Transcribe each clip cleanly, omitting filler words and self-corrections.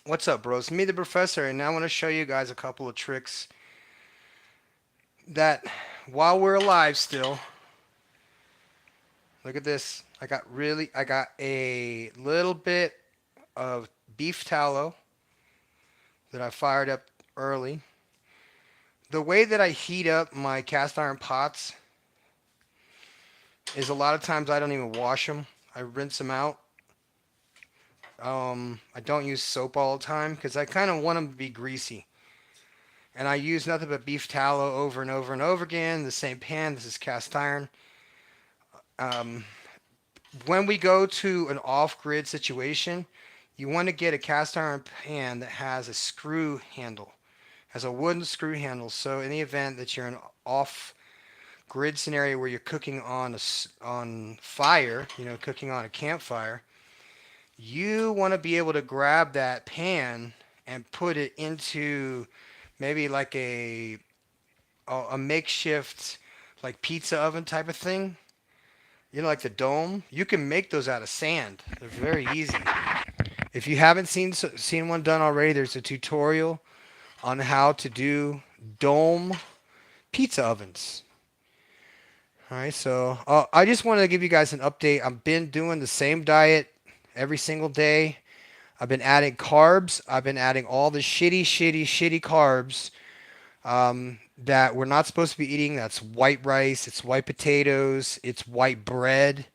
What's up, bros? Me, the professor, and I want to show you guys a couple of tricks that, while we're alive still, look at this. I got a little bit of beef tallow that I fired up early. The way that I heat up my cast iron pots is a lot of times I don't even wash them. I rinse them out. I don't use soap all the time because I kind of want them to be greasy. And I use nothing but beef tallow over and over and over again. The same pan. This is cast iron. Um, when we go to an off-grid situation, you want to get a cast iron pan that has a screw handle, has a wooden screw handle. So in the event that you're in an off-grid scenario where you're cooking on fire, cooking on a campfire, you want to be able to grab that pan and put it into maybe like a makeshift like pizza oven type of thing. Like the dome. You can make those out of sand. They're very easy. If you haven't seen one done already, there's a tutorial on how to do dome pizza ovens. All right, so I just wanted to give you guys an update. I've been doing the same diet every single day. I've been adding carbs. I've been adding all the shitty carbs that we're not supposed to be eating. That's white rice, it's white potatoes, it's white bread.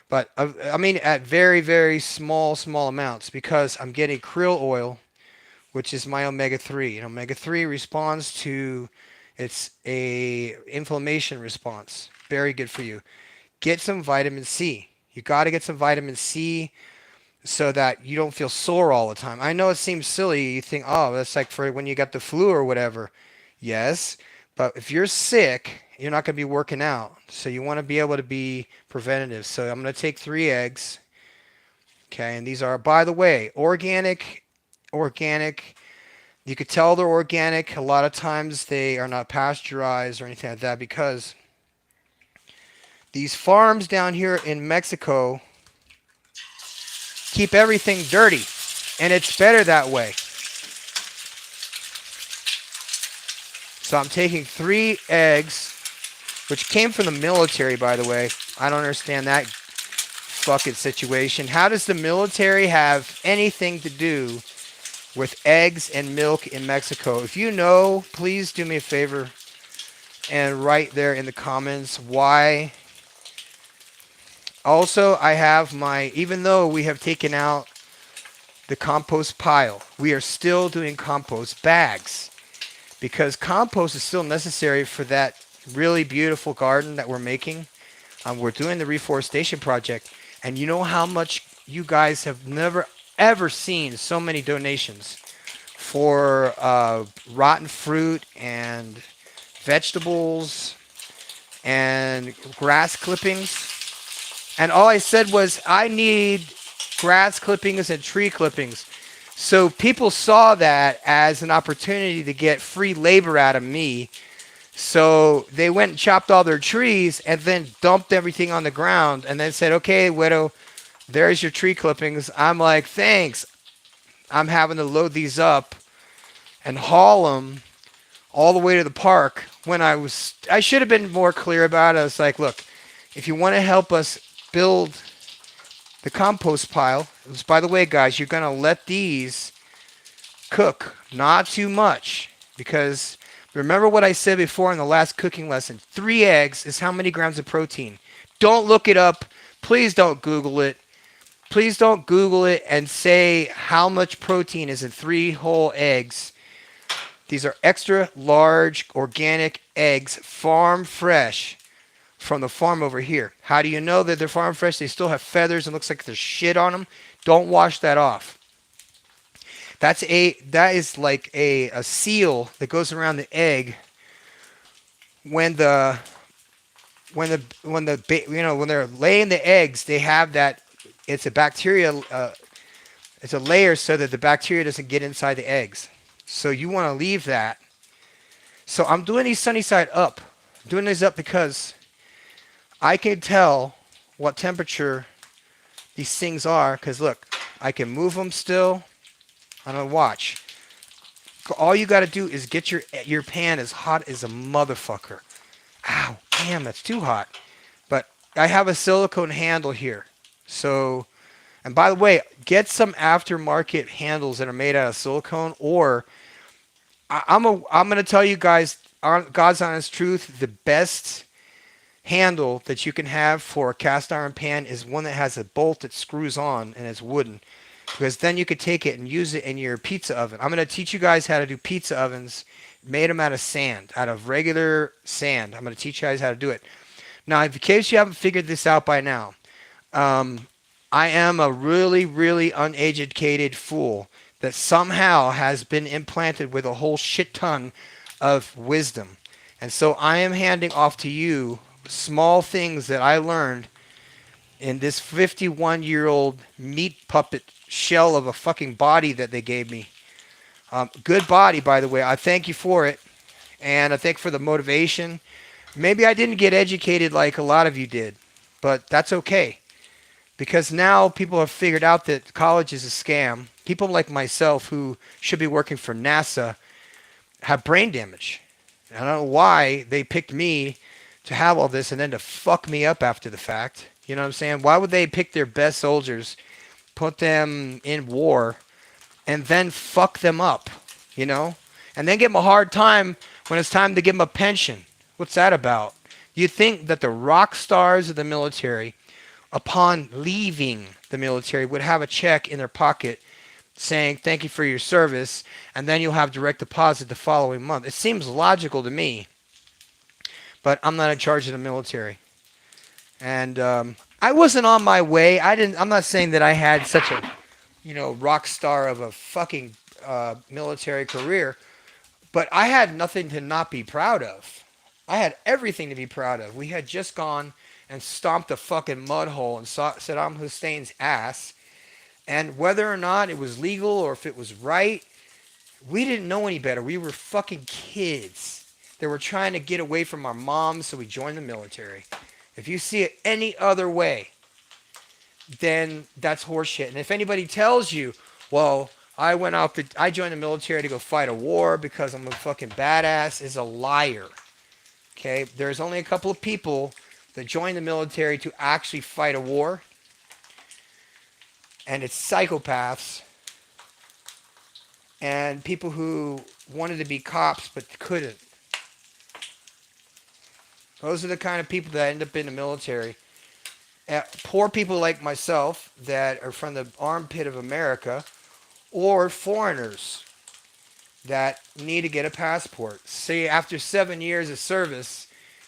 But I mean, at very small amounts because I'm getting krill oil, which is my omega-3. And omega-3 responds to, it's a inflammation response. Very good for you. Get some vitamin C. You got to get some vitamin C so that you don't feel sore all the time. I know it seems silly. You think, oh, that's like for when you got the flu or whatever. Yes, but if you're sick, you're not going to be working out. So you want to be able to be preventative. So I'm going to take 3 eggs. Okay, and these are, by the way, organic. You could tell they're organic. A lot of times they are not pasteurized or anything like that because these farms down here in Mexico keep everything dirty, and it's better that way. So I'm taking 3 eggs, which came from the military, by the way. I don't understand that fucking situation. How does the military have anything to do with eggs and milk in Mexico? If you know, please do me a favor and write there in the comments why. Also, I have even though we have taken out the compost pile, we are still doing compost bags because compost is still necessary for that really beautiful garden that we're making. We're doing the reforestation project, and you know how much you guys have never ever seen so many donations for rotten fruit and vegetables and grass clippings. And all I said was, I need grass clippings and tree clippings. So people saw that as an opportunity to get free labor out of me. So they went and chopped all their trees and then dumped everything on the ground and then said, okay, widow, there's your tree clippings. I'm like, thanks. I'm having to load these up and haul them all the way to the park. I should have been more clear about it. I was like, look, if you want to help us build the compost pile, by the way, guys, you're going to let these cook, not too much, because remember what I said before in the last cooking lesson, 3 eggs is how many grams of protein. Don't look it up. Please don't Google it. Please don't Google it and say how much protein is in 3 whole eggs. These are extra large organic eggs, farm fresh from the farm over here. How do you know that they're farm fresh? They still have feathers and looks like there's shit on them. Don't wash that off. That is like a seal that goes around the egg when they're laying the eggs. They have that. It's a bacteria. It's a layer so that the bacteria doesn't get inside the eggs. So you want to leave that. So I'm doing these sunny side up. I'm doing these up because I can tell what temperature these things are, because look, I can move them still. On a watch. All you got to do is get your pan as hot as a motherfucker. Ow, damn, that's too hot. But I have a silicone handle here. So, and by the way, get some aftermarket handles that are made out of silicone. Or I'm gonna tell you guys, God's honest truth, the best handle that you can have for a cast iron pan is one that has a bolt that screws on and it's wooden. Because then you could take it and use it in your pizza oven. I'm going to teach you guys how to do pizza ovens. Made them out of sand, out of regular sand. I'm going to teach you guys how to do it. Now, in case you haven't figured this out by now, I am a really, really uneducated fool that somehow has been implanted with a whole shit ton of wisdom. And so I am handing off to you small things that I learned in this 51-year-old meat puppet shell of a fucking body that they gave me. Good body, by the way. I thank you for it. And I thank for the motivation. Maybe I didn't get educated like a lot of you did. But that's okay. Because now people have figured out that college is a scam. People like myself who should be working for NASA have brain damage. I don't know why they picked me to have all this and then to fuck me up after the fact. You know what I'm saying? Why would they pick their best soldiers, put them in war, and then fuck them up, you know? And then give them a hard time when it's time to give them a pension. What's that about? You think that the rock stars of the military, upon leaving the military, would have a check in their pocket saying, thank you for your service, and then you'll have direct deposit the following month. It seems logical to me, but I'm not in charge of the military. And I wasn't on my way. I'm not saying that I had such a, rock star of a fucking military career, but I had nothing to not be proud of. I had everything to be proud of. We had just gone and stomped a fucking mud hole in Saddam Hussein's ass. And whether or not it was legal or if it was right, we didn't know any better. We were fucking kids that were trying to get away from our moms, so we joined the military. If you see it any other way, then that's horseshit. And if anybody tells you, well, I joined the military to go fight a war because I'm a fucking badass, is a liar. Okay? There's only a couple of people that join the military to actually fight a war. And it's psychopaths and people who wanted to be cops but couldn't. Those are the kind of people that end up in the military. Poor people like myself that are from the armpit of America, or foreigners that need to get a passport. See, after 7 years of service,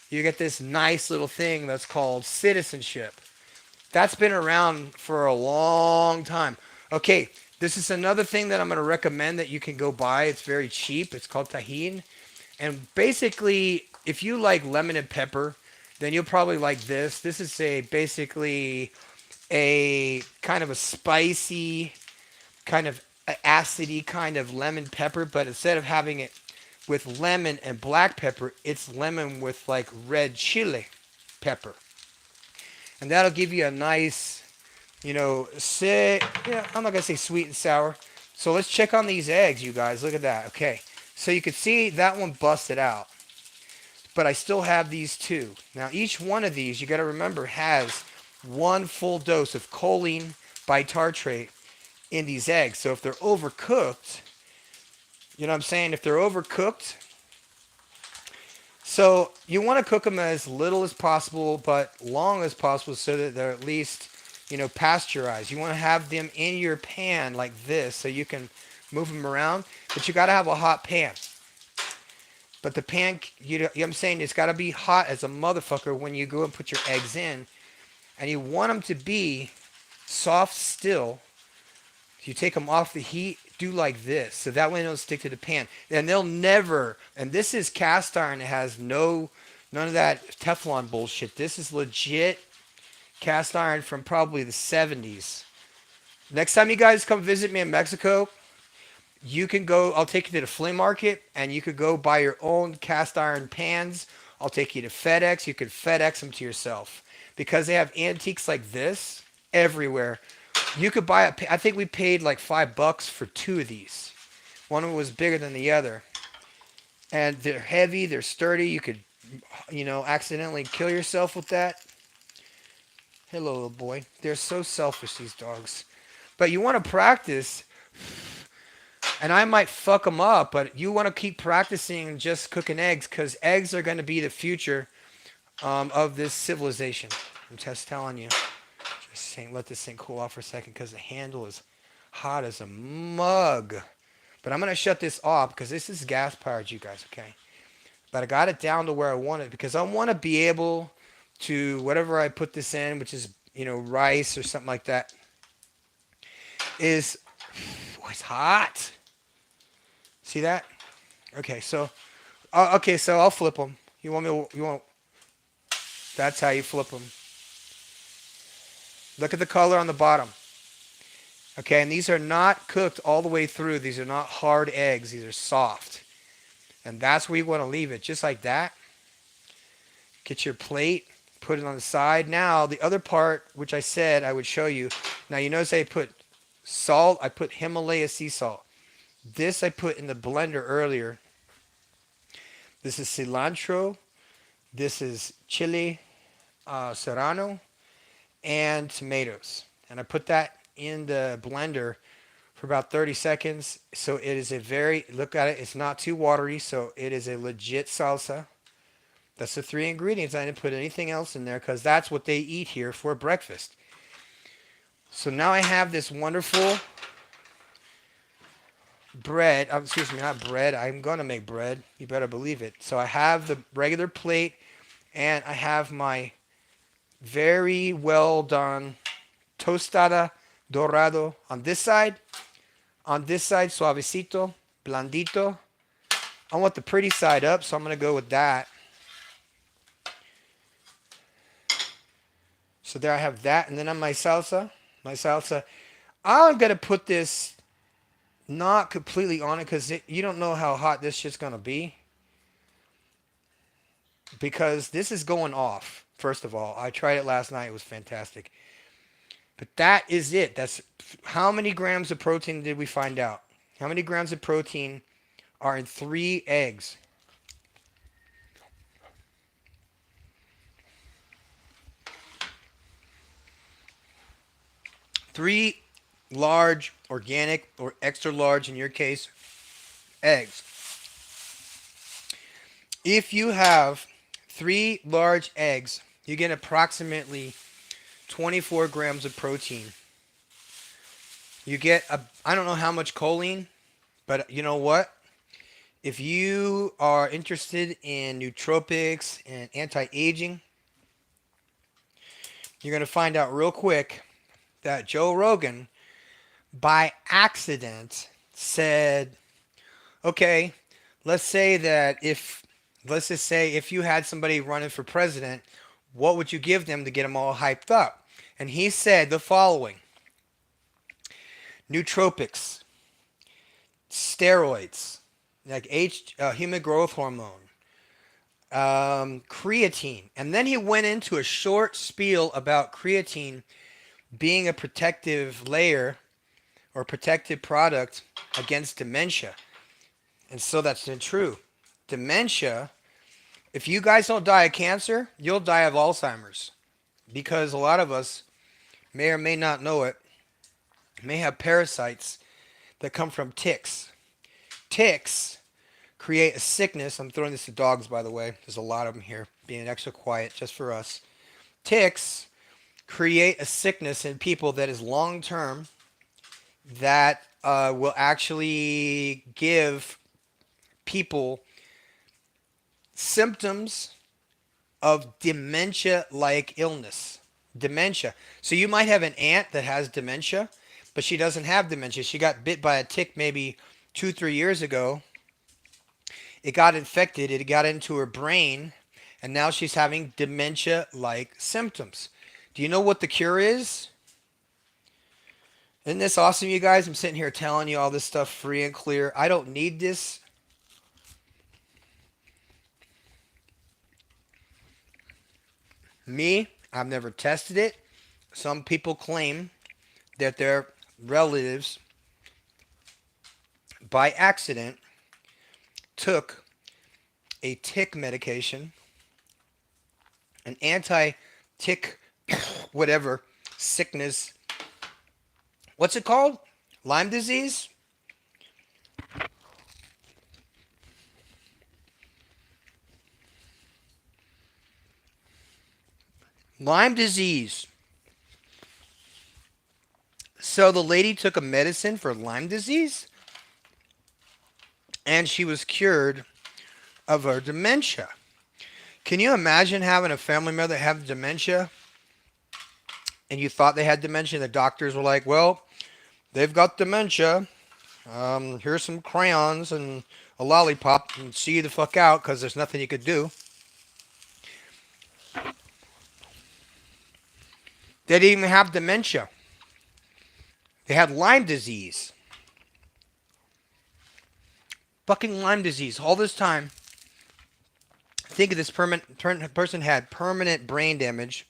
you get this nice little thing that's called citizenship. That's been around for a long time. Okay, this is another thing that I'm going to recommend that you can go buy. It's very cheap. It's called Tajín. And basically, if you like lemon and pepper, then you'll probably like this. This is basically a kind of a spicy, kind of acidy kind of lemon pepper, but instead of having it with lemon and black pepper, it's lemon with like red chili pepper. And that'll give you a nice, I'm not going to say sweet and sour. So let's check on these eggs, you guys. Look at that. Okay. So you can see that one busted out. But I still have these two. Now, each one of these, you got to remember, has one full dose of choline bitartrate in these eggs. So if they're overcooked, you know what I'm saying? If they're overcooked, so you want to cook them as little as possible, but long as possible so that they're at least, pasteurized. You want to have them in your pan like this so you can move them around. But you got to have a hot pan. But the pan, you know what I'm saying, it's got to be hot as a motherfucker when you go and put your eggs in. And you want them to be soft still. You take them off the heat, do like this. So that way they don't stick to the pan. And they'll never, and this is cast iron. It has none of that Teflon bullshit. This is legit cast iron from probably the 70s. Next time you guys come visit me in Mexico, you can go, I'll take you to the flea market and you could go buy your own cast iron pans. I'll take you to FedEx. You could FedEx them to yourself because they have antiques like this everywhere. You could buy I think we paid like $5 for two of these. One of them was bigger than the other. And they're heavy, they're sturdy. You could, accidentally kill yourself with that. Hello, little boy. They're so selfish, these dogs. But you want to practice, and I might fuck them up, but you want to keep practicing just cooking eggs because eggs are going to be the future of this civilization. I'm just telling you. Just saying, let this thing cool off for a second because the handle is hot as a mug. But I'm going to shut this off because this is gas powered, you guys, okay? But I got it down to where I want it because I want to be able to, whatever I put this in, which is, rice or something like that, is, oh, it's hot. See that? Okay, so I'll flip them. That's how you flip them. Look at the color on the bottom. Okay, and these are not cooked all the way through. These are not hard eggs. These are soft. And that's where you want to leave it, just like that. Get your plate, put it on the side. Now, the other part, which I said I would show you. Now, you notice I put salt. I put Himalaya sea salt. This I put in the blender earlier. This is cilantro. This is chili serrano and tomatoes. And I put that in the blender for about 30 seconds. So it is look at it, it's not too watery, so it is a legit salsa. That's the 3 ingredients. I didn't put anything else in there because that's what they eat here for breakfast. So now I have this wonderful bread. Excuse me, not bread. I'm going to make bread. You better believe it. So I have the regular plate and I have my very well done tostada dorado on this side. On this side, suavecito, blandito. I want the pretty side up, so I'm going to go with that. So there I have that. And then on my salsa, I'm going to put this not completely on it because you don't know how hot this shit's going to be. Because this is going off, first of all. I tried it last night. It was fantastic. But that is it. That's how many grams of protein did we find out? How many grams of protein are in 3 eggs? 3 large, organic, or extra large in your case, eggs. If you have 3 large eggs, you get approximately 24 grams of protein. You get, I don't know how much choline, but you know what? If you are interested in nootropics and anti-aging, you're going to find out real quick that Joe Rogan, by accident, said, okay, let's just say if you had somebody running for president, what would you give them to get them all hyped up? And he said the following: nootropics, steroids, like human growth hormone, creatine. And then he went into a short spiel about creatine being a protective layer or protective product against dementia. And so that's been true. Dementia, if you guys don't die of cancer, you'll die of Alzheimer's. Because a lot of us may or may not know it, may have parasites that come from ticks. Ticks create a sickness. I'm throwing this to dogs, by the way. There's a lot of them here, being extra quiet just for us. Ticks create a sickness in people that is long term, that will actually give people symptoms of dementia-like illness. Dementia. So you might have an aunt that has dementia, but she doesn't have dementia. She got bit by a tick maybe 2-3 years ago. It got infected. It got into her brain, and now she's having dementia-like symptoms. Do you know what the cure is? Isn't this awesome, you guys? I'm sitting here telling you all this stuff free and clear. I don't need this. Me, I've never tested it. Some people claim that their relatives, by accident, took a tick medication, an anti-tick, whatever, sickness. What's it called? Lyme disease? Lyme disease. So the lady took a medicine for Lyme disease and she was cured of her dementia. Can you imagine having a family member that have dementia and you thought they had dementia and the doctors were like, well, they've got dementia. Here's some crayons and a lollipop and see you the fuck out because there's nothing you could do. They didn't even have dementia. They had Lyme disease. Fucking Lyme disease. All this time. Think of this person had permanent brain damage.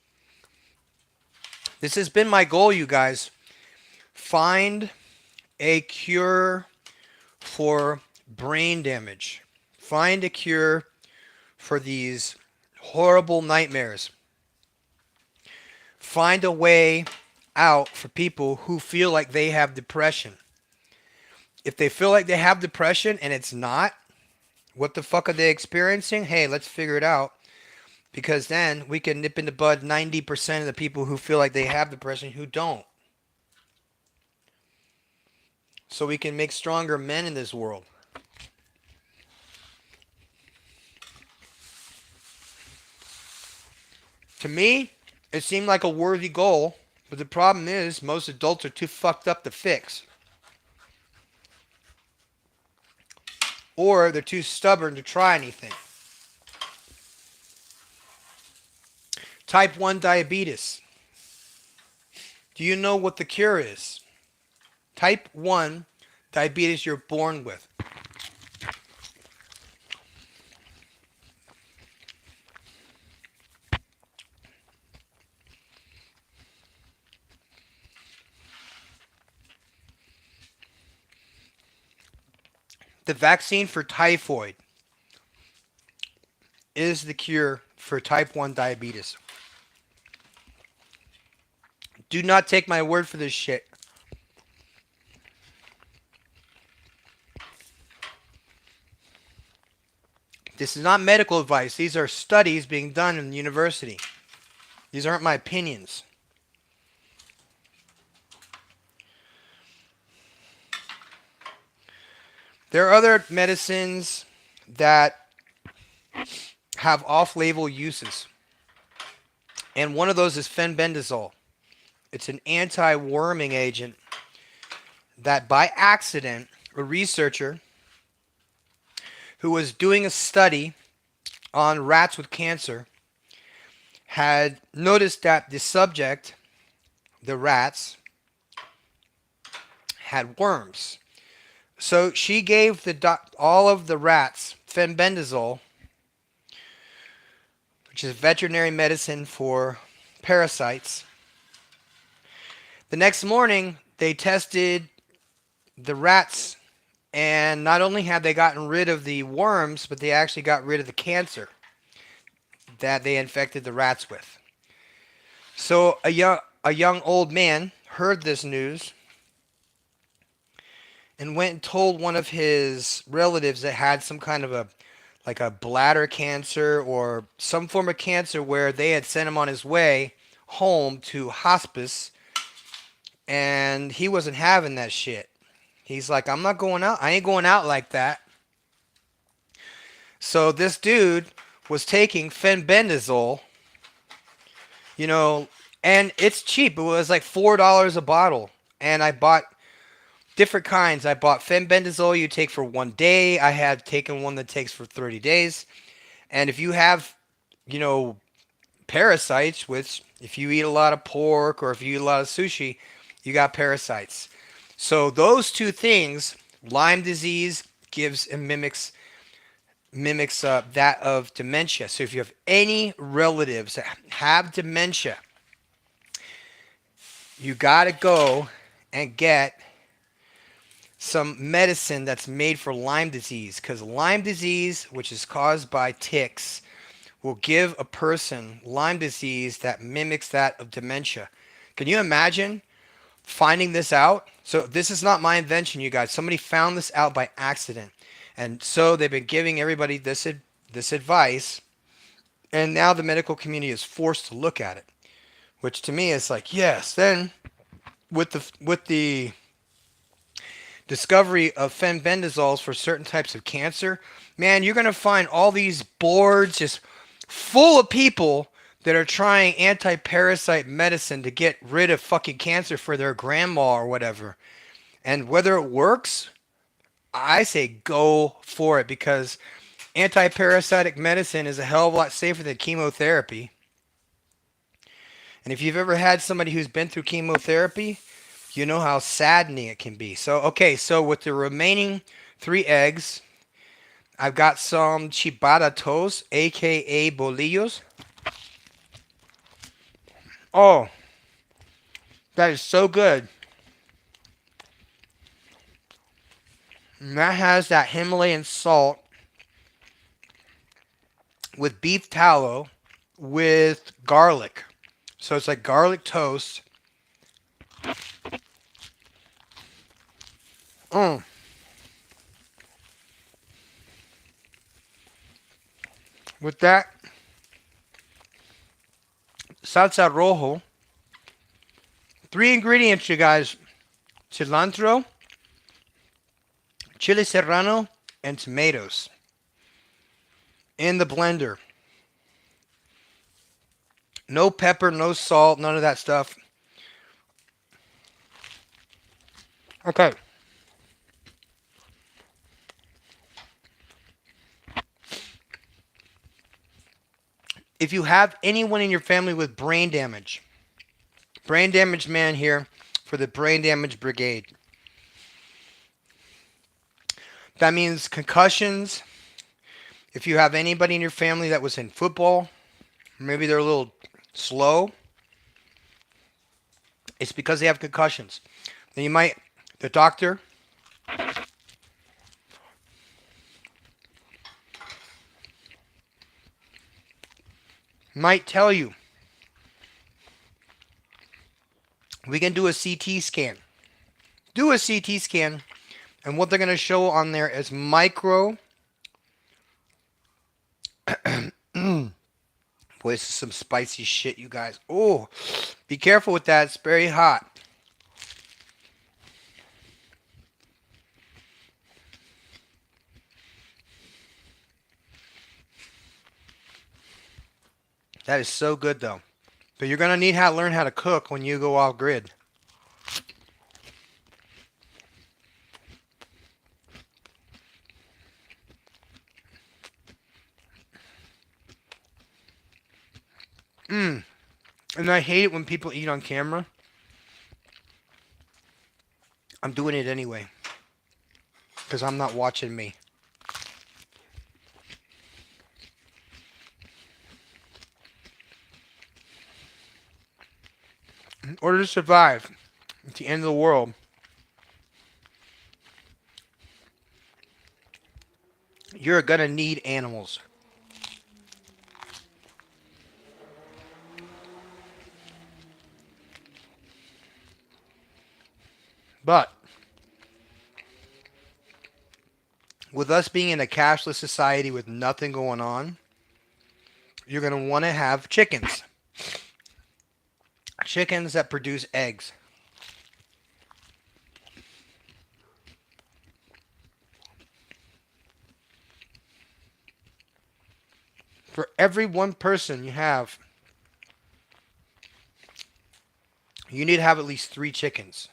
This has been my goal, you guys. Find a cure for brain damage. Find a cure for these horrible nightmares. Find a way out for people who feel like they have depression. If they feel like they have depression and it's not, what the fuck are they experiencing? Hey, let's figure it out. Because then we can nip in the bud 90% of the people who feel like they have depression who don't. So we can make stronger men in this world. To me, it seemed like a worthy goal, but the problem is most adults are too fucked up to fix. Or they're too stubborn to try anything. Type 1 diabetes. Do you know what the cure is? Type 1 diabetes you're born with. The vaccine for typhoid is the cure for type 1 diabetes. Do not take my word for this shit. This is not medical advice. These are studies being done in the university. These aren't my opinions. There are other medicines that have off-label uses. And one of those is fenbendazole. It's an anti-worming agent that by accident, a researcher who was doing a study on rats with cancer had noticed that the subject, the rats, had worms. So she gave all of the rats fenbendazole, which is veterinary medicine for parasites. The next morning, they tested the rats, and not only had they gotten rid of the worms, but they actually got rid of the cancer that they infected the rats with. So a young old man heard this news and went and told one of his relatives that had some kind of a bladder cancer or some form of cancer where they had sent him on his way home to hospice, and he wasn't having that shit. He's like, I'm not going out. I ain't going out like that. So this dude was taking fenbendazole, and it's cheap. It was like $4 a bottle. And I bought different kinds. I bought fenbendazole you take for 1 day. I had taken one that takes for 30 days. And if you have, parasites, which if you eat a lot of pork or if you eat a lot of sushi, you got parasites. So those two things, Lyme disease gives and mimics that of dementia. So if you have any relatives that have dementia, you got to go and get some medicine that's made for Lyme disease, because Lyme disease, which is caused by ticks, will give a person Lyme disease that mimics that of dementia. Can you imagine finding this out? So this is not my invention, you guys. Somebody found this out by accident. And so they've been giving everybody this advice, and now the medical community is forced to look at it, which to me is like, yes. Then with the discovery of fenbendazoles for certain types of cancer, man, you're going to find all these boards just full of people that are trying anti-parasite medicine to get rid of fucking cancer for their grandma or whatever. And whether it works, I say go for it, because anti-parasitic medicine is a hell of a lot safer than chemotherapy. And if you've ever had somebody who's been through chemotherapy, you know how saddening it can be. So, okay, so with the remaining 3 eggs, I've got some ciabatta toast, aka bolillos. Oh, that is so good. And that has that Himalayan salt with beef tallow with garlic. So it's like garlic toast. Mm. With that salsa rojo. 3 ingredients, you guys. Cilantro, chile serrano, and tomatoes. In the blender. No pepper, no salt, none of that stuff. Okay. If you have anyone in your family with brain damage man here for the brain damage brigade. That means concussions. If you have anybody in your family that was in football, maybe they're a little slow, it's because they have concussions. Then the doctor might tell you, we can do a CT scan. Do a CT scan, and what they're going to show on there is micro. Boy, this is some spicy shit, you guys. Oh, be careful with that. It's very hot. That is so good, though. But you're going to need to learn how to cook when you go off grid. And I hate it when people eat on camera. I'm doing it anyway, because I'm not watching me. In order to survive at the end of the world, you're going to need animals. But with us being in a cashless society with nothing going on, you're going to want to have chickens. Chickens that produce eggs. For every one person you have, you need to have at least 3 chickens.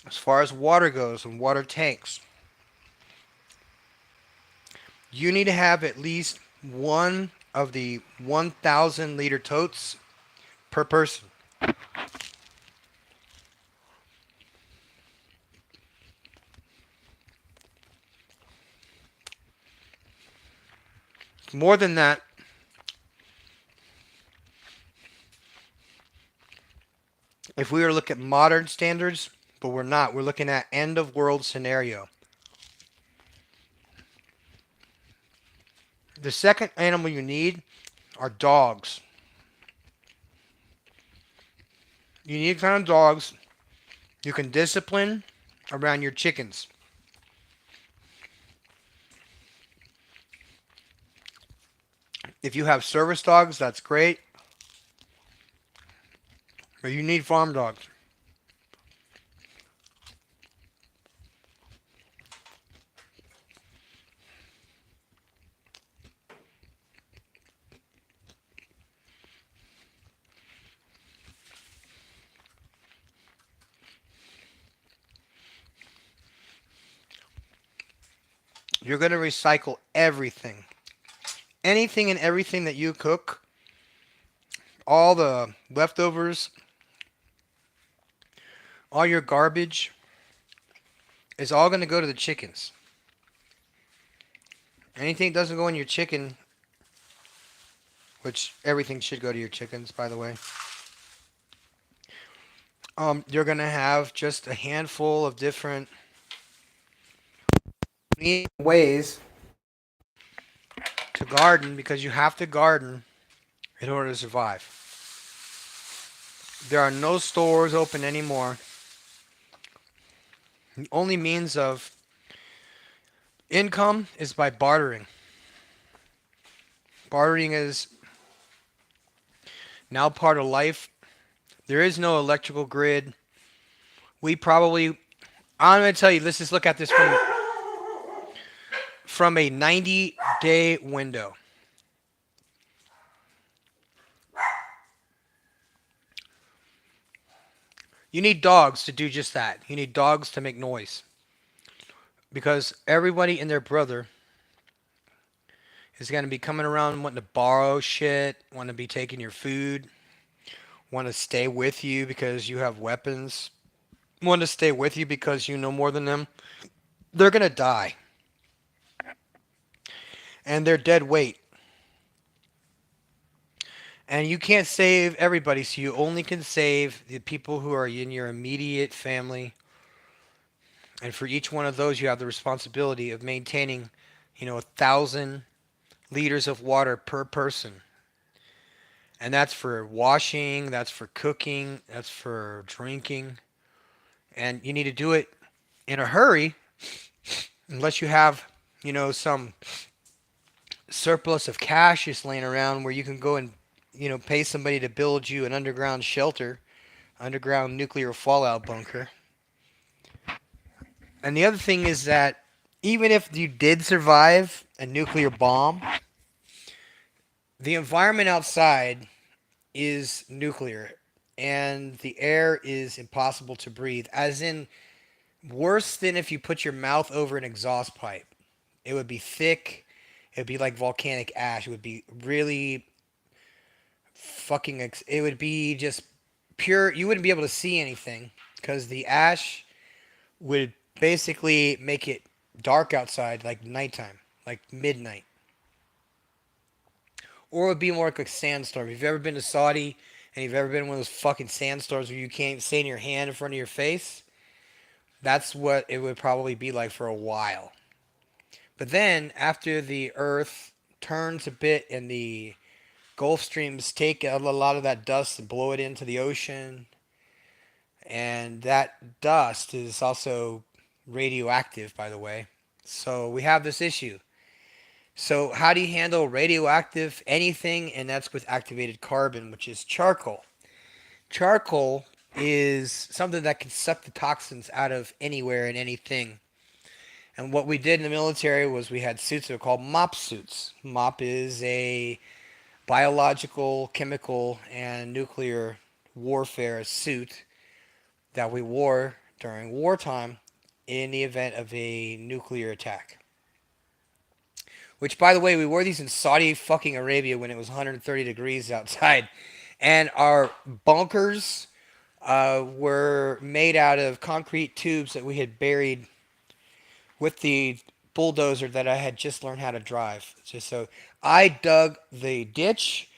As far as water goes and water tanks, you need to have at least one of the 1,000 liter totes per person. More than that, if we were to look at modern standards, but we're not, we're looking at end of world scenario. The second animal you need are dogs. You need kind of dogs you can discipline around your chickens. If you have service dogs, that's great. But you need farm dogs. You're going to recycle everything. Anything and everything that you cook, all the leftovers, all your garbage, is all going to go to the chickens. Anything that doesn't go in your chicken, which everything should go to your chickens, by the way, you're going to have just a handful of different ways to garden, because you have to garden in order to survive. There are no stores open anymore. The only means of income is by bartering. Bartering is now part of life. There is no electrical grid. I'm going to tell you, let's just look at this from a 90-day window. You need dogs to do just that. You need dogs to make noise. Because everybody and their brother is going to be coming around wanting to borrow shit, want to be taking your food, want to stay with you because you have weapons, want to stay with you because you know more than them. They're going to die. And they're dead weight. And you can't save everybody, so you only can save the people who are in your immediate family. And for each one of those, you have the responsibility of maintaining, 1,000 liters of water per person. And that's for washing, that's for cooking, that's for drinking. And you need to do it in a hurry, unless you have, some surplus of cash just laying around where you can go and, pay somebody to build you an underground shelter, underground nuclear fallout bunker. And the other thing is that even if you did survive a nuclear bomb, the environment outside is nuclear and the air is impossible to breathe, as in worse than if you put your mouth over an exhaust pipe. It would be thick. It would be like volcanic ash. It would be really it would be just pure. You wouldn't be able to see anything because the ash would basically make it dark outside, like nighttime, like midnight. Or it would be more like a sandstorm. If you've ever been to Saudi and you've ever been in one of those fucking sandstorms where you can't see your hand in front of your face, that's what it would probably be like for a while. But then, after the earth turns a bit and the Gulf streams take a lot of that dust and blow it into the ocean, and that dust is also radioactive, by the way. So we have this issue. So how do you handle radioactive anything? And that's with activated carbon, which is charcoal. Charcoal is something that can suck the toxins out of anywhere and anything. And what we did in the military was we had suits that were called MOP suits. MOP is a biological, chemical, and nuclear warfare suit that we wore during wartime in the event of a nuclear attack. Which, by the way, we wore these in Saudi fucking Arabia when it was 130 degrees outside. And our bunkers were made out of concrete tubes that we had buried with the bulldozer that I had just learned how to drive. Just so I dug the ditch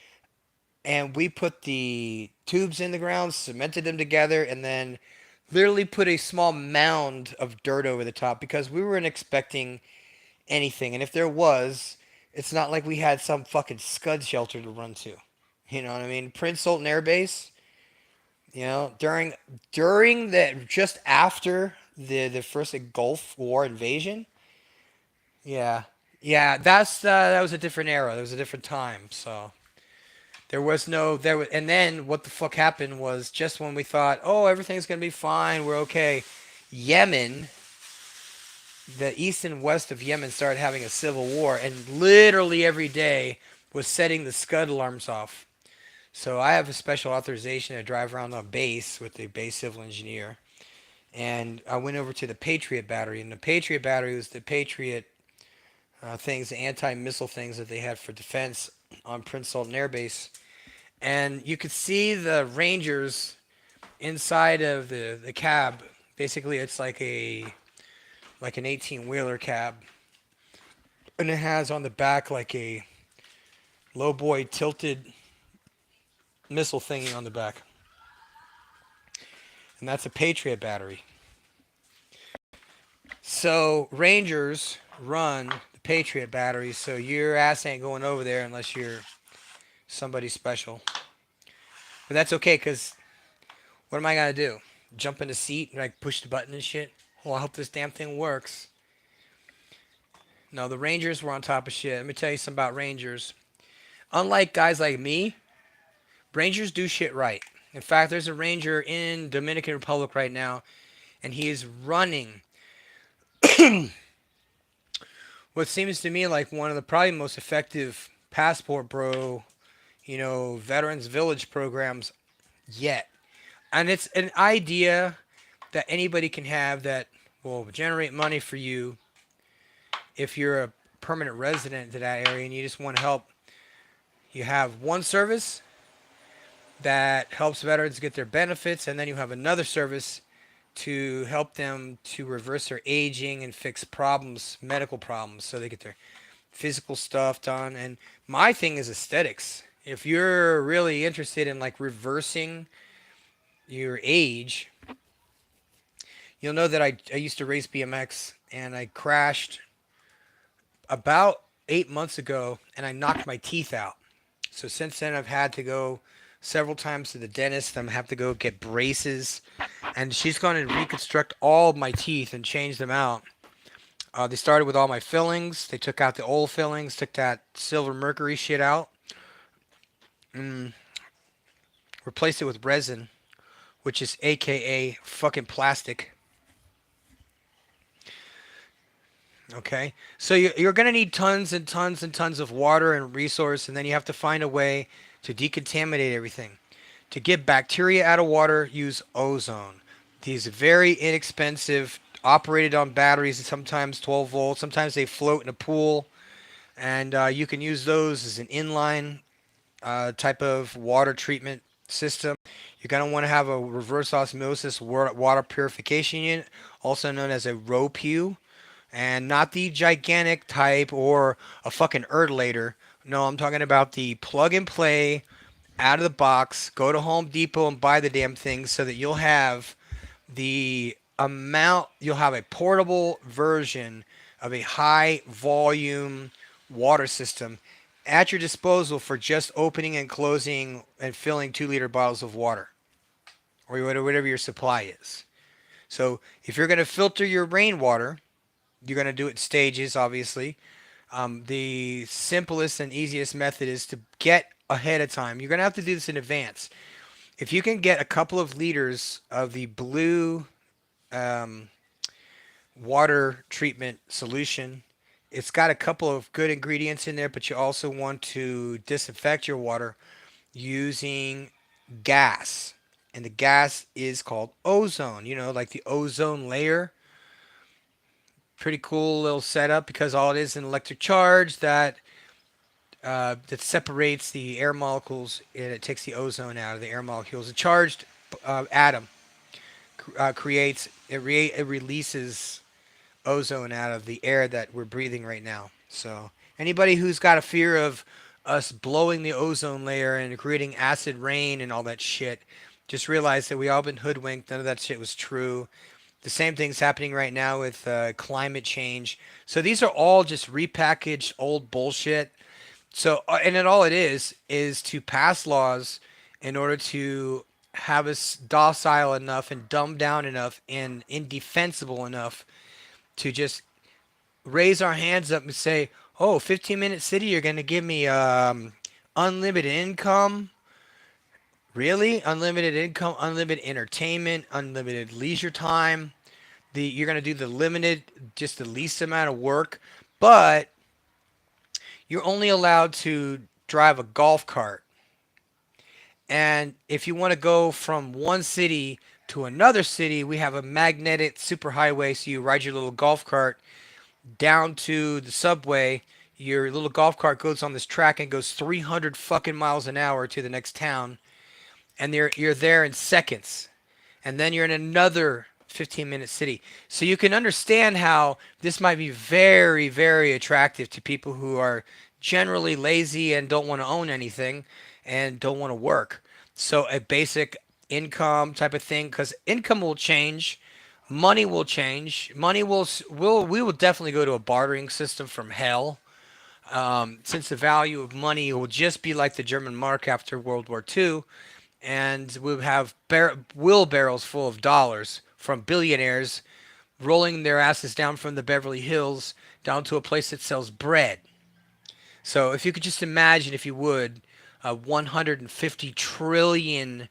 and we put the tubes in the ground, cemented them together, and then literally put a small mound of dirt over the top because we weren't expecting anything. And if there was, it's not like we had some fucking scud shelter to run to. You know what I mean? Prince Sultan Air Base, during the just after the first Gulf War invasion. Yeah. Yeah, that was a different era. There was a different time. So there was no there was, and then what the fuck happened was just when we thought, "Oh, everything's going to be fine. We're okay." Yemen, the east and west of Yemen started having a civil war and literally every day was setting the scud alarms off. So I have a special authorization to drive around the base with the base civil engineer. And I went over to the Patriot battery, and the Patriot battery was the Patriot things, the anti-missile things that they had for defense on Prince Sultan Air Base. And you could see the Rangers inside of the cab. Basically, it's like an 18-wheeler cab, and it has on the back like a low boy tilted missile thingy on the back, and that's a Patriot battery. So Rangers run the Patriot battery, so your ass ain't going over there unless you're somebody special. But that's okay, because what am I going to do? Jump in the seat and like push the button and shit? Well, I hope this damn thing works. No, the Rangers were on top of shit. Let me tell you something about Rangers. Unlike guys like me, Rangers do shit right. In fact, there's a Ranger in Dominican Republic right now, and he is running what seems to me like one of the probably most effective passport bro, veterans village programs yet. And it's an idea that anybody can have that will generate money for you if you're a permanent resident to that area and you just want to help. You have one service that helps veterans get their benefits, and then you have another service to help them to reverse their aging and fix problems, medical problems, so they get their physical stuff done. And my thing is aesthetics. If you're really interested in like reversing your age, you'll know that I used to race BMX and I crashed about 8 months ago and I knocked my teeth out. So since then I've had to go several times to the dentist. I'm have to go get braces, and she's going to reconstruct all of my teeth and change them out. They started with all my fillings. They took out the old fillings, took that silver mercury shit out, and replaced it with resin, which is AKA fucking plastic. Okay, so you're going to need tons and tons and tons of water and resource, and then you have to find a way to decontaminate everything. To get bacteria out of water, use ozone. These very inexpensive, operated on batteries, sometimes 12 volts. Sometimes they float in a pool, and you can use those as an inline type of water treatment system. You're going to want to have a reverse osmosis water purification unit, also known as a ROPU, and not the gigantic type or a fucking Erdlater. No, I'm talking about the plug and play, out of the box. Go to Home Depot and buy the damn thing so that you'll have you'll have a portable version of a high volume water system at your disposal for just opening and closing and filling 2-liter bottles of water or whatever your supply is. So if you're going to filter your rainwater, you're going to do it in stages, obviously. The simplest and easiest method is to get ahead of time. You're going to have to do this in advance. If you can get a couple of liters of the blue water treatment solution, it's got a couple of good ingredients in there, but you also want to disinfect your water using gas. And the gas is called ozone, like the ozone layer. Pretty cool little setup because all it is an electric charge that separates the air molecules and it takes the ozone out of the air molecules. A charged atom it releases ozone out of the air that we're breathing right now. So anybody who's got a fear of us blowing the ozone layer and creating acid rain and all that shit, just realize that we all been hoodwinked. None of that shit was true. The same thing's happening right now with climate change. So these are all just repackaged old bullshit. So and then all it is to pass laws in order to have us docile enough and dumbed down enough and indefensible enough to just raise our hands up and say, "Oh, 15-minute city, you're going to give me unlimited income? Really? Unlimited income, unlimited entertainment, unlimited leisure time. You're going to do the limited, just the least amount of work, but you're only allowed to drive a golf cart. And if you want to go from one city to another city, we have a magnetic superhighway, so you ride your little golf cart down to the subway. Your little golf cart goes on this track and goes 300 fucking miles an hour to the next town, and you're there in seconds. And then you're in another 15-minute city. So you can understand how this might be very, very attractive to people who are generally lazy and don't want to own anything and don't want to work. So a basic income type of thing, because income will change, money will change, money will we will definitely go to a bartering system from hell. Since the value of money will just be like the German mark after World War II, and we'll have wheelbarrows full of dollars from billionaires rolling their asses down from the Beverly Hills down to a place that sells bread. So if you could just imagine, if you would, $150 trillion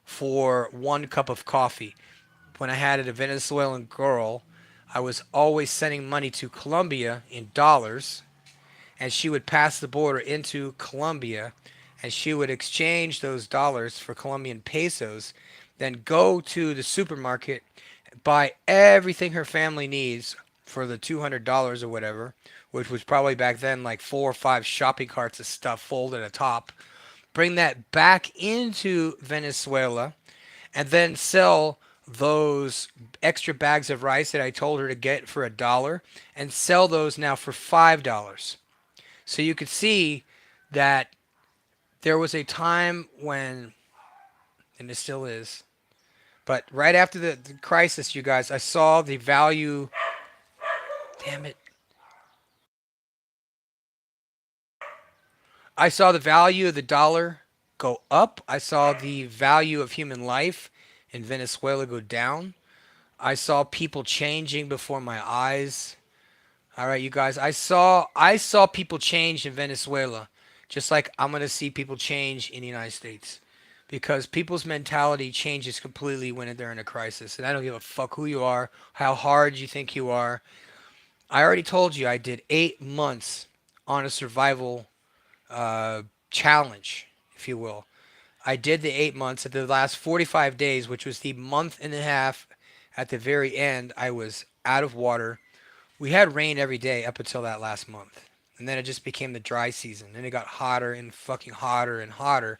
for one cup of coffee. When I had a Venezuelan girl, I was always sending money to Colombia in dollars, and she would pass the border into Colombia, and she would exchange those dollars for Colombian pesos, then go to the supermarket, buy everything her family needs for the $200 or whatever, which was probably back then like 4 or 5 shopping carts of stuff folded atop, bring that back into Venezuela, and then sell those extra bags of rice that I told her to get for $1 and sell those now for $5. So you could see that there was a time when, and it still is, but right after the crisis, you guys, I saw the value. Damn it. I saw the value of the dollar go up. I saw the value of human life in Venezuela go down. I saw people changing before my eyes. All right, you guys. I saw people change in Venezuela, just like I'm gonna see people change in the United States, because people's mentality changes completely when they're in a crisis. And I don't give a fuck who you are, how hard you think you are. I already told you I did 8 months on a survival challenge, if you will. I did the 8 months. At the last 45 days, which was the month and a half at the very end, I was out of water. We had rain every day up until that last month. And then it just became the dry season. And it got hotter and fucking hotter and hotter.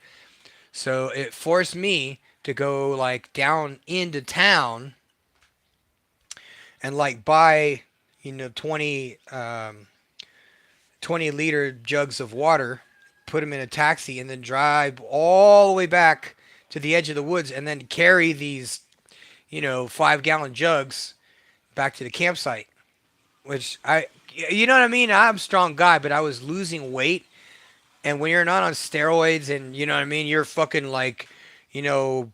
So it forced me to go like down into town and like buy, 20-liter jugs of water, put them in a taxi, and then drive all the way back to the edge of the woods and then carry these, 5-gallon jugs back to the campsite. Which you know what I mean? I'm a strong guy, but I was losing weight. And when you're not on steroids and, you know what I mean, you're fucking like, you know,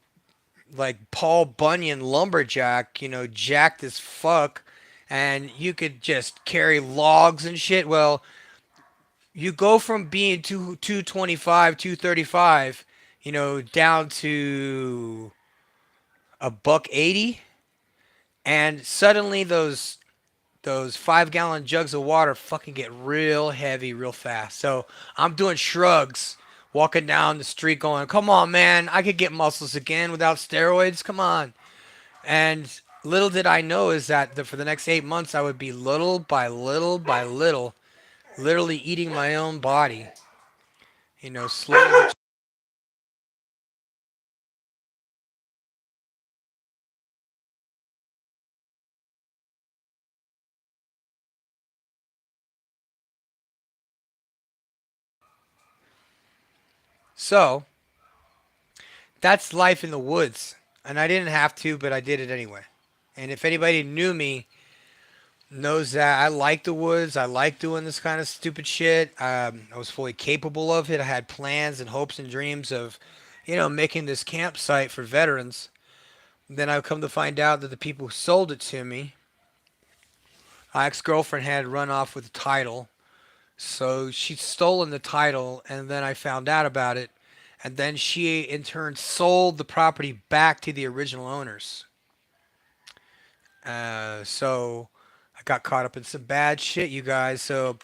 like Paul Bunyan lumberjack, jacked as fuck, and you could just carry logs and shit. Well, you go from being 225, 235, down to a buck 80, and suddenly those 5-gallon jugs of water fucking get real heavy real fast. So I'm doing shrugs, walking down the street going, come on, man, I could get muscles again without steroids. Come on. And little did I know is that for the next 8 months, I would be little by little by little, literally eating my own body, slowly. So that's life in the woods. And I didn't have to, but I did it anyway. And if anybody knew me, knows that I like the woods. I like doing this kind of stupid shit. I was fully capable of it. I had plans and hopes and dreams of, making this campsite for veterans. Then I come to find out that the people who sold it to me, my ex-girlfriend had run off with the title. So she'd stolen the title, and then I found out about it. And then she, in turn, sold the property back to the original owners. So I got caught up in some bad shit, you guys. So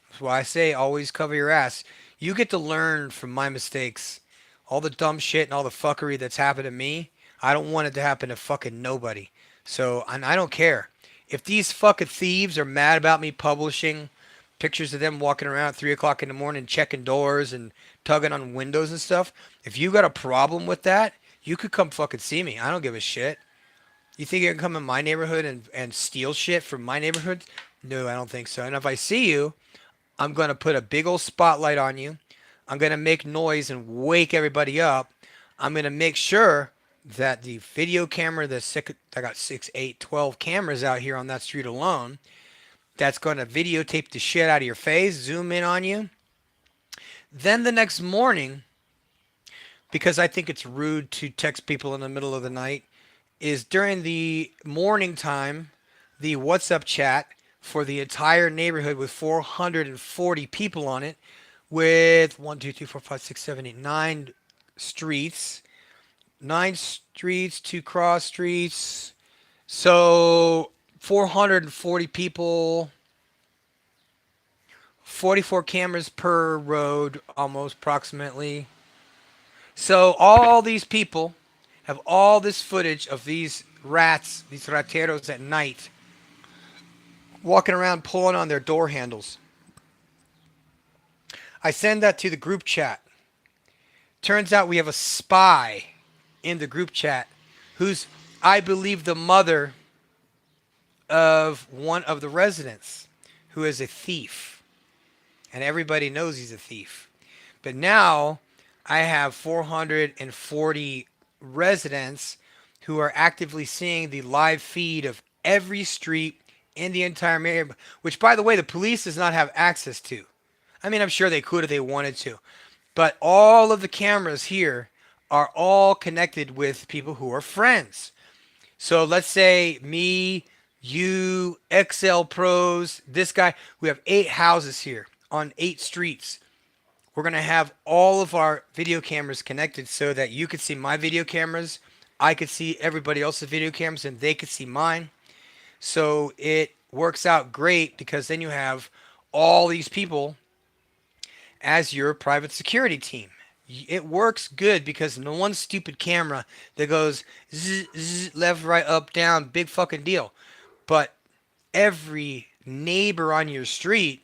that's why I say always cover your ass. You get to learn from my mistakes. All the dumb shit and all the fuckery that's happened to me, I don't want it to happen to fucking nobody. So, and I don't care. If these fucking thieves are mad about me publishing pictures of them walking around at 3 o'clock in the morning checking doors and tugging on windows and stuff, if you got a problem with that, you could come fucking see me. I don't give a shit. You think you can come in my neighborhood and steal shit from my neighborhood? No, I don't think so. And if I see you, I'm going to put a big old spotlight on you. I'm going to make noise and wake everybody up. I'm going to make sure that the video camera, I got 6, 8, 12 cameras out here on that street alone, that's going to videotape the shit out of your face, zoom in on you. Then the next morning, because I think it's rude to text people in the middle of the night, is during the morning time, the WhatsApp chat for the entire neighborhood with 440 people on it, with 1, 2, 3, 4, 5, 6, 7, 8, 9 streets, 9 streets, 2 cross streets. So 440 people, 44 cameras per road, almost approximately. So all these people have all this footage of these rats, these rateros at night, walking around pulling on their door handles. I send that to the group chat. Turns out we have a spy in the group chat who's, I believe, the mother of one of the residents who is a thief. And everybody knows he's a thief. But now I have 440 residents who are actively seeing the live feed of every street in the entire area, which, by the way, the police does not have access to. I mean, I'm sure they could if they wanted to. But all of the cameras here are all connected with people who are friends. So let's say me, you, XL Pros, this guy. We have 8 houses here on 8 streets. We're going to have all of our video cameras connected so that you could see my video cameras, I could see everybody else's video cameras, and they could see mine. So it works out great because then you have all these people as your private security team. It works good because no one stupid camera that goes zzz, zzz, left, right, up, down, big fucking deal. But every neighbor on your street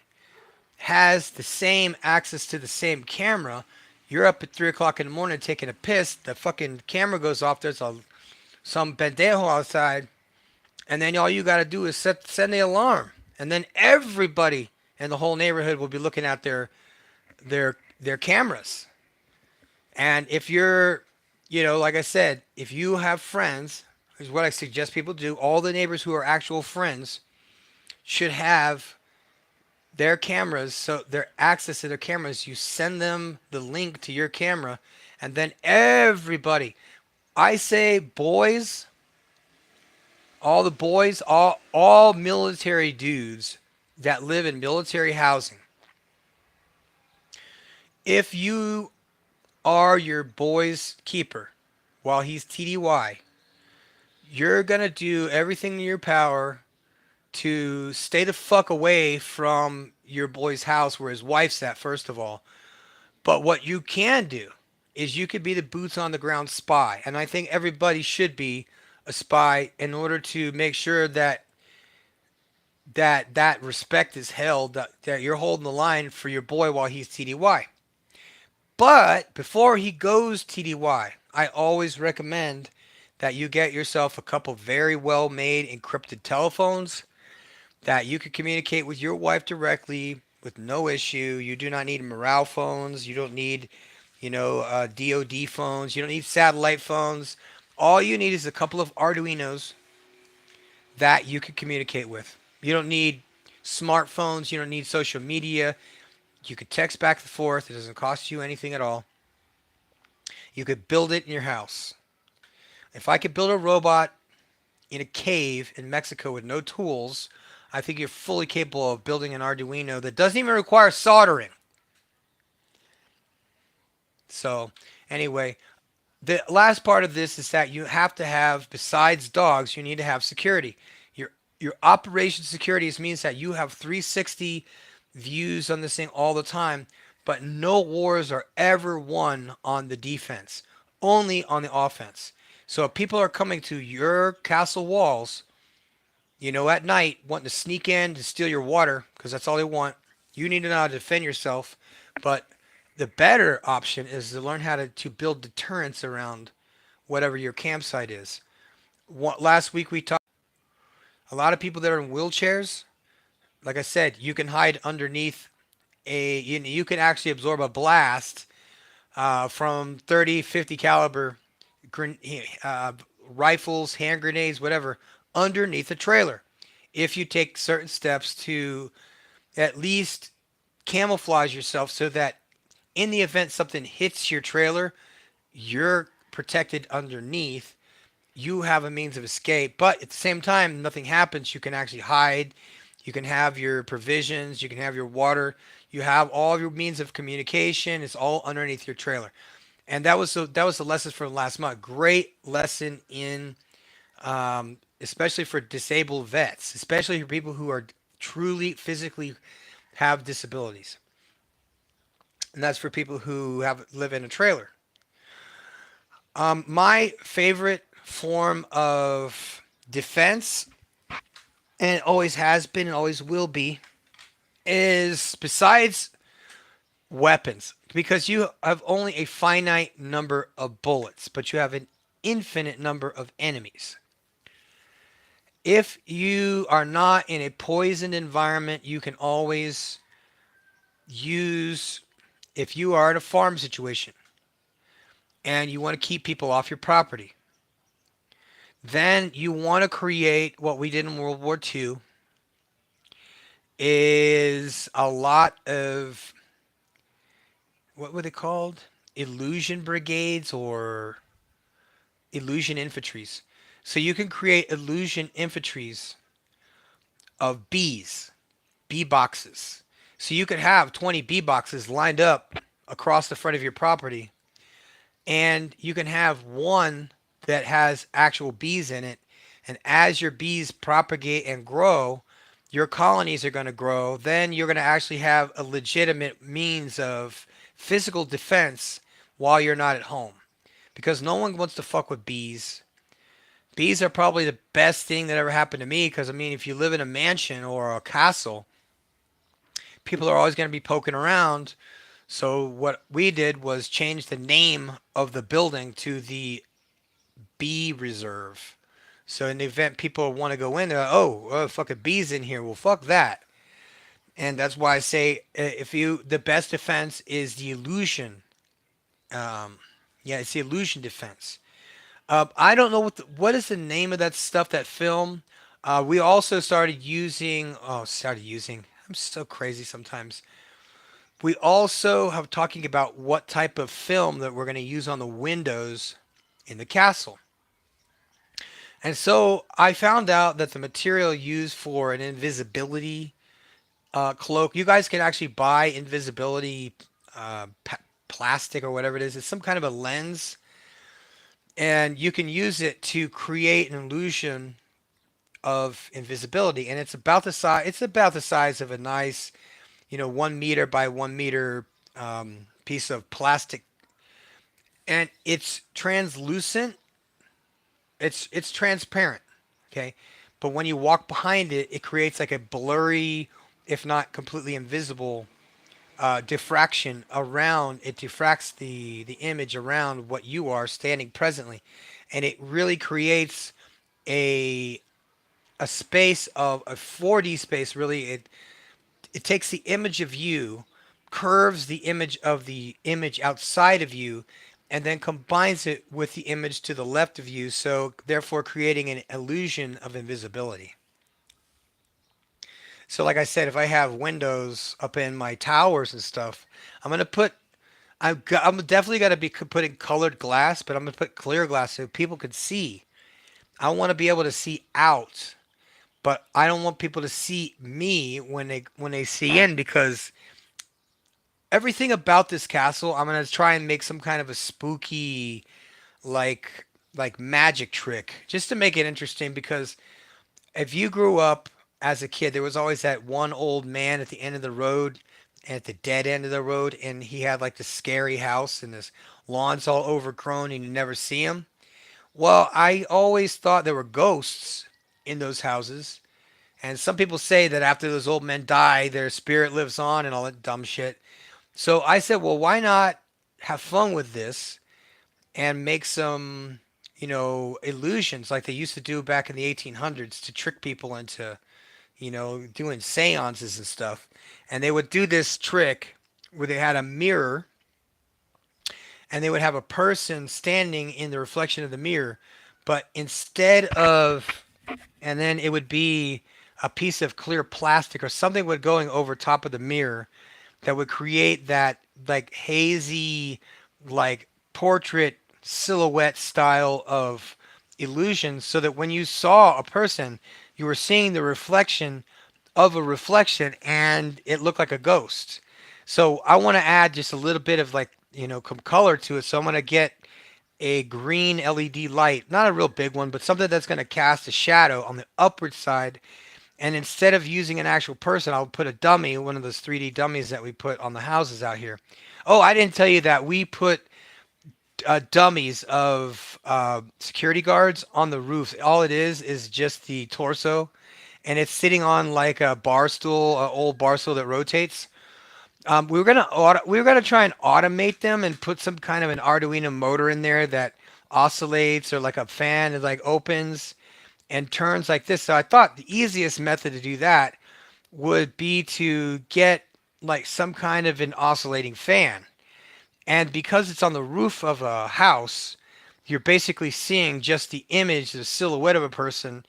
has the same access to the same camera. You're up at 3 o'clock in the morning taking a piss. The fucking camera goes off. There's some pendejo outside. And then all you got to do is send the alarm. And then everybody in the whole neighborhood will be looking at their cameras. And if you're, like I said, if you have friends, is what I suggest people do. All the neighbors who are actual friends should have their cameras, so their access to their cameras. You send them the link to your camera, and then everybody, I say boys, all the boys, all military dudes that live in military housing. If you are your boy's keeper while he's TDY, you're going to do everything in your power to stay the fuck away from your boy's house where his wife's at, first of all. But what you can do is you could be the boots on the ground spy. And I think everybody should be a spy in order to make sure that respect is held, that you're holding the line for your boy while he's TDY. But before he goes TDY, I always recommend that you get yourself a couple very well made encrypted telephones that you can communicate with your wife directly with no issue. You do not need morale phones. You don't need, DoD phones. You don't need satellite phones. All you need is a couple of Arduinos that you can communicate with. You don't need smartphones. You don't need social media. You could text back and forth. It doesn't cost you anything at all. You could build it in your house. If I could build a robot in a cave in Mexico with no tools, I think you're fully capable of building an Arduino that doesn't even require soldering. So, anyway, the last part of this is that you have to have, besides dogs, you need to have security. Your operation security means that you have 360 views on this thing all the time, but no wars are ever won on the defense, only on the offense. So if people are coming to your castle walls, at night, wanting to sneak in to steal your water, because that's all they want, you need to know how to defend yourself. But the better option is to learn how to build deterrence around whatever your campsite is. Last week we talked a lot of people that are in wheelchairs. Like I said, you can hide underneath you can actually absorb a blast from 30, 50 caliber uh, rifles, hand grenades, whatever, underneath the trailer. If you take certain steps to at least camouflage yourself so that in the event something hits your trailer, you're protected underneath. You have a means of escape, but at the same time, nothing happens. You can actually hide. You can have your provisions. You can have your water. You have all of your means of communication. It's all underneath your trailer. And that was the lesson from last month. Great lesson in, especially for disabled vets, especially for people who are truly physically have disabilities, and that's for people who have live in a trailer. My favorite form of defense, and it always has been and always will be, is besides weapons, because you have only a finite number of bullets, but you have an infinite number of enemies. If you are not in a poisoned environment, you can always use, if you are in a farm situation and you want to keep people off your property, then you want to create what we did in World War II is a lot of, what were they called? Illusion brigades or illusion infantries. So you can create illusion infantries of bees, bee boxes. So you could have 20 bee boxes lined up across the front of your property, and you can have one that has actual bees in it. And as your bees propagate and grow, your colonies are going to grow. Then you're going to actually have a legitimate means of physical defense while you're not at home. Because no one wants to fuck with bees. Bees are probably the best thing that ever happened to me, because, I mean, if you live in a mansion or a castle, people are always going to be poking around. So what we did was change the name of the building to the bee reserve. So in the event people want to go in there, oh, fucking bees in here. Well, fuck that. And that's why I say, the best defense is the illusion. Um, yeah, it's the illusion defense. I don't know what is the name of that stuff, that film. We also started using. I'm so crazy sometimes. We also have talking about what type of film that we're going to use on the windows in the castle. And so I found out that the material used for an invisibility cloak, you guys can actually buy invisibility plastic or whatever it is. It's some kind of a lens, and you can use it to create an illusion of invisibility. And it's about the size. It's about the size of a nice, 1 meter by 1 meter piece of plastic, and it's translucent. It's transparent, okay? But when you walk behind it, it creates like a blurry, if not completely invisible, diffraction around. It diffracts the image around what you are standing presently, and it really creates a a space of a 4D space. Really, it takes the image of you curves the image outside of you and then combines it with the image to the left of you, so therefore creating an illusion of invisibility. So like I said, if I have windows up in my towers and stuff, I'm gonna put I'm definitely gonna be putting colored glass, but I'm gonna put clear glass so people can see. I want to be able to see out, but I don't want people to see me when they see in, because everything about this castle, I'm gonna try and make some kind of a spooky, like magic trick, just to make it interesting. Because if you grew up as a kid, there was always that one old man at the end of the road, at the dead end of the road, and he had like this scary house and his lawn's all overgrown and you never see him. Well, I always thought there were ghosts in those houses. And some people say that after those old men die, their spirit lives on and all that dumb shit. So I said, well, why not have fun with this and make some, illusions like they used to do back in the 1800s to trick people into, doing seances and stuff. And they would do this trick where they had a mirror and they would have a person standing in the reflection of the mirror, but instead of, and then it would be a piece of clear plastic or something would going over top of the mirror that would create that like hazy, like portrait silhouette style of illusion, so that when you saw a person, you were seeing the reflection of a reflection and it looked like a ghost. So I want to add just a little bit of like, some color to it. So I'm going to get a green LED light, not a real big one, but something that's going to cast a shadow on the upward side. And instead of using an actual person, I'll put a dummy, one of those 3D dummies that we put on the houses out here. Oh, I didn't tell you that we put dummies of security guards on the roof. All it is just the torso, and it's sitting on like a bar stool, an old bar stool that rotates. We were gonna try and automate them and put some kind of an Arduino motor in there that oscillates, or like a fan that like opens and turns like this. So I thought the easiest method to do that would be to get like some kind of an oscillating fan. And because it's on the roof of a house, you're basically seeing just the image, the silhouette of a person,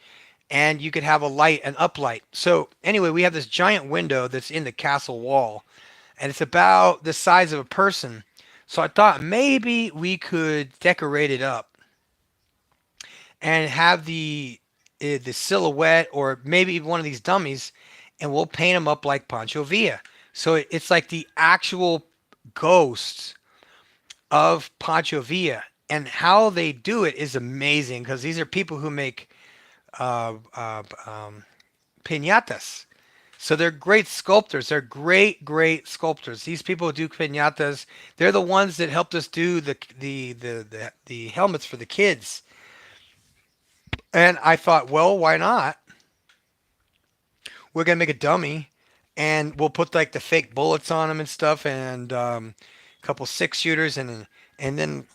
and you could have a light, an uplight. So anyway, we have this giant window that's in the castle wall, and it's about the size of a person. So I thought maybe we could decorate it up and have the silhouette, or maybe even one of these dummies, and we'll paint them up like Pancho Villa. So it's like the actual ghost of Pancho Villa. And how they do it is amazing, because these are people who make uh, uh, um, piñatas. So they're great sculptors. They're great sculptors. These people who do piñatas, they're the ones that helped us do the helmets for the kids. And I thought, well, why not? We're gonna make a dummy, and we'll put like the fake bullets on them and stuff, and a couple six shooters, and then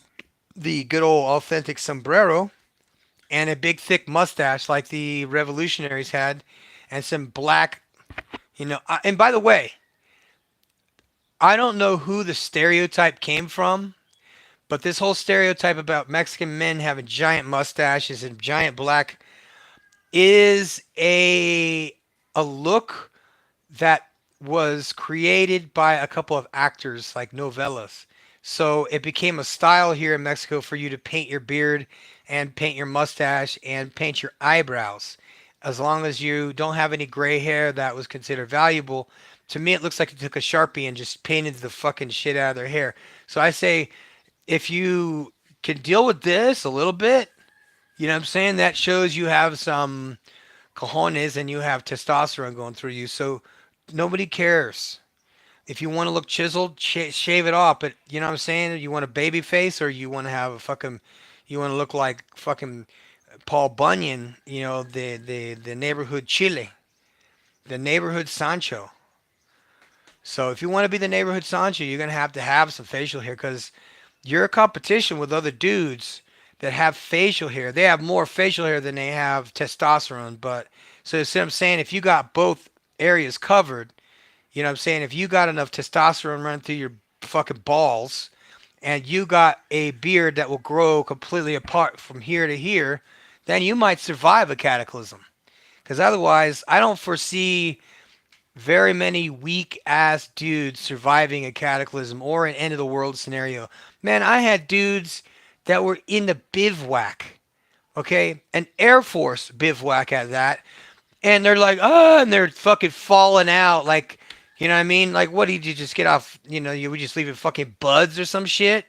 the good old authentic sombrero, and a big thick mustache like the revolutionaries had, and some black, And by the way, I don't know who the stereotype came from, but this whole stereotype about Mexican men having giant mustaches and giant black is a look that was created by a couple of actors, like novellas. So it became a style here in Mexico for you to paint your beard and paint your mustache and paint your eyebrows. As long as you don't have any gray hair, that was considered valuable. To me, it looks like you took a Sharpie and just painted the fucking shit out of their hair. So I say, if you can deal with this a little bit, you know what I'm saying? That shows you have some cojones and you have testosterone going through you. So nobody cares. If you want to look chiseled, shave it off. But you know what I'm saying? You want a baby face, or you want to have a fucking, you want to look like fucking Paul Bunyan, the neighborhood Chile, the neighborhood Sancho. So if you want to be the neighborhood Sancho, you're going to have some facial hair, because you're a competition with other dudes that have facial hair. They have more facial hair than they have testosterone. But so see what I'm saying? If you got both areas covered, You know what I'm saying? If you got enough testosterone running through your fucking balls and you got a beard that will grow completely apart from here to here, then you might survive a cataclysm. Because otherwise, I don't foresee very many weak ass dudes surviving a cataclysm or an end of the world scenario. Man, I had dudes that were in the bivouac, okay? An Air Force bivouac at that. And they're like, oh, and they're fucking falling out. Like, you know what I mean? Like, what did you just get off? You know, you would just leave it fucking buds or some shit?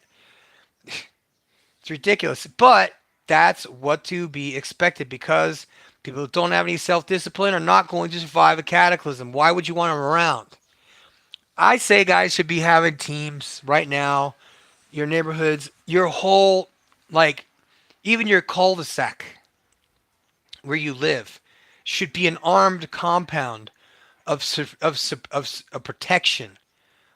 It's ridiculous. But that's what to be expected because people who don't have any self discipline are not going to survive a cataclysm. Why would you want them around? I say guys should be having teams right now, your neighborhoods, your whole, like, even your cul de sac where you live should be an armed compound of protection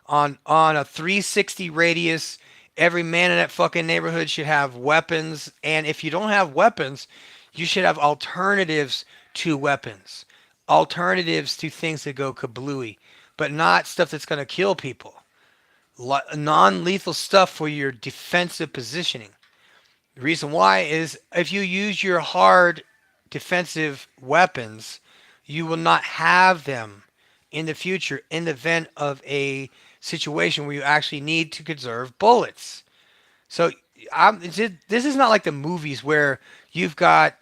on a 360 radius. Every man in that fucking neighborhood should have weapons, and if you don't have weapons, you should have alternatives to weapons, alternatives to things that go kablooey, but not stuff that's going to kill people. Non-lethal stuff for your defensive positioning. The reason why is if you use your hard defensive weapons, you will not have them in the future in the event of a situation where you actually need to conserve bullets. So this is not like the movies where you've got,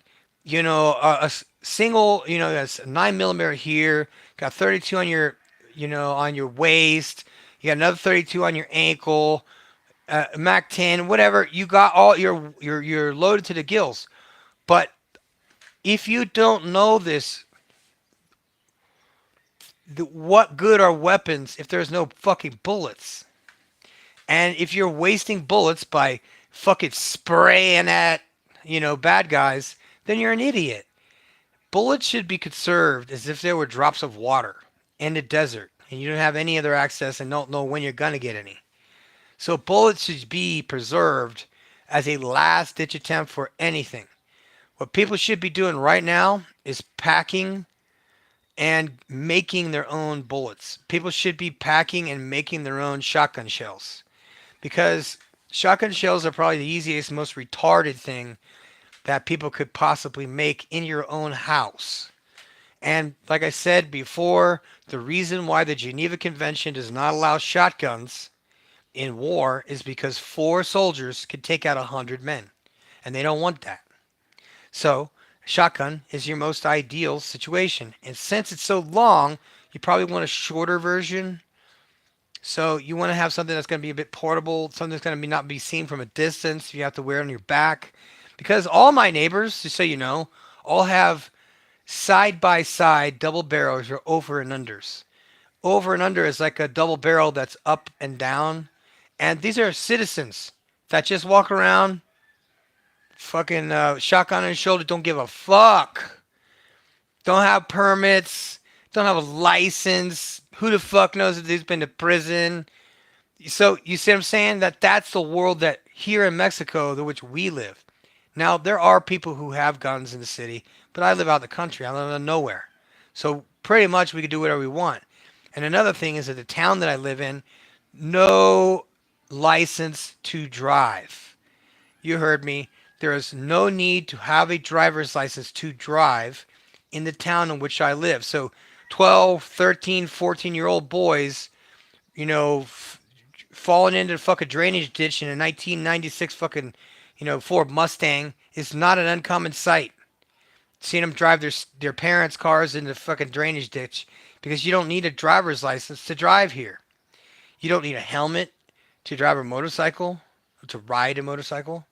a single, that's 9 millimeter here, got 32 on your, on your waist, you got another 32 on your ankle, Mac 10, whatever. You got all you're loaded to the gills. But if you don't know this, what good are weapons if there's no fucking bullets? And if you're wasting bullets by fucking spraying at, bad guys, then you're an idiot. Bullets should be conserved as if they were drops of water in the desert and you don't have any other access and don't know when you're going to get any. So bullets should be preserved as a last ditch attempt for anything. What people should be doing right now is packing and making their own bullets. People should be packing and making their own shotgun shells because shotgun shells are probably the easiest, most retarded thing that people could possibly make in your own house. And like I said before, the reason why the Geneva Convention does not allow shotguns in war is because 4 soldiers could take out 100 men, and they don't want that. So shotgun is your most ideal situation. And since it's so long, you probably want a shorter version. So you want to have something that's going to be a bit portable, something that's going to not be seen from a distance. You have to wear it on your back. Because all my neighbors, just so you know, all have side-by-side double barrels or over and unders. Over and under is like a double barrel that's up and down. And these are citizens that just walk around fucking shotgun on his shoulder, don't give a fuck. Don't have permits, don't have a license. Who the fuck knows if he's been to prison? So you see what I'm saying? That's the world that here in Mexico, which we live. Now there are people who have guns in the city, but I live out in the country. I live in nowhere. So pretty much we can do whatever we want. And another thing is that the town that I live in, no license to drive. You heard me. There is no need to have a driver's license to drive in the town in which I live. So 12, 13, 14-year-old boys, falling into the fucking drainage ditch in a 1996 fucking, Ford Mustang is not an uncommon sight. Seeing them drive their parents' cars in the fucking drainage ditch because you don't need a driver's license to drive here. You don't need a helmet to drive a motorcycle, to ride a motorcycle.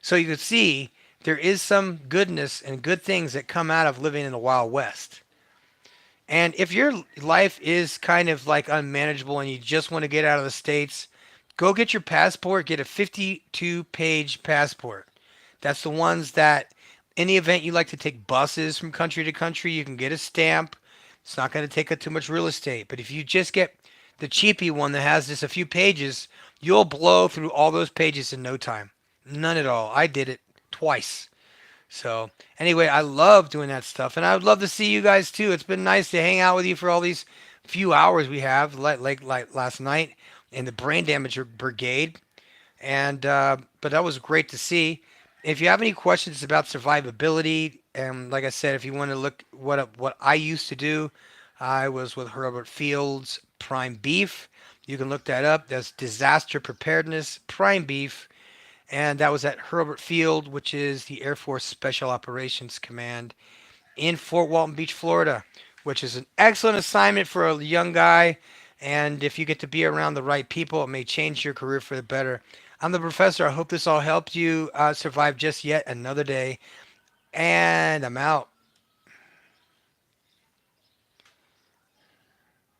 So you can see there is some goodness and good things that come out of living in the Wild West. And if your life is kind of like unmanageable and you just want to get out of the States, go get your passport, get a 52-page passport. That's the ones that, in the event you like to take buses from country to country, you can get a stamp. It's not going to take up too much real estate. But if you just get the cheapy one that has just a few pages, you'll blow through all those pages in no time. None at all. I did it twice. So anyway, I love doing that stuff. And I would love to see you guys too. It's been nice to hang out with you for all these few hours we have, like last night in the brain damage brigade, and but that was great to see. If you have any questions about survivability, and like I said, if you want to look what I used to do, I was with Herbert Field's Prime Beef. You can look that up. That's disaster preparedness Prime Beef, and that was at Herbert Field, which is the Air Force Special Operations Command in Fort Walton Beach, Florida, which is an excellent assignment for a young guy. And if you get to be around the right people, it may change your career for the better. I'm the professor. I hope this all helped you survive just yet another day. And I'm out.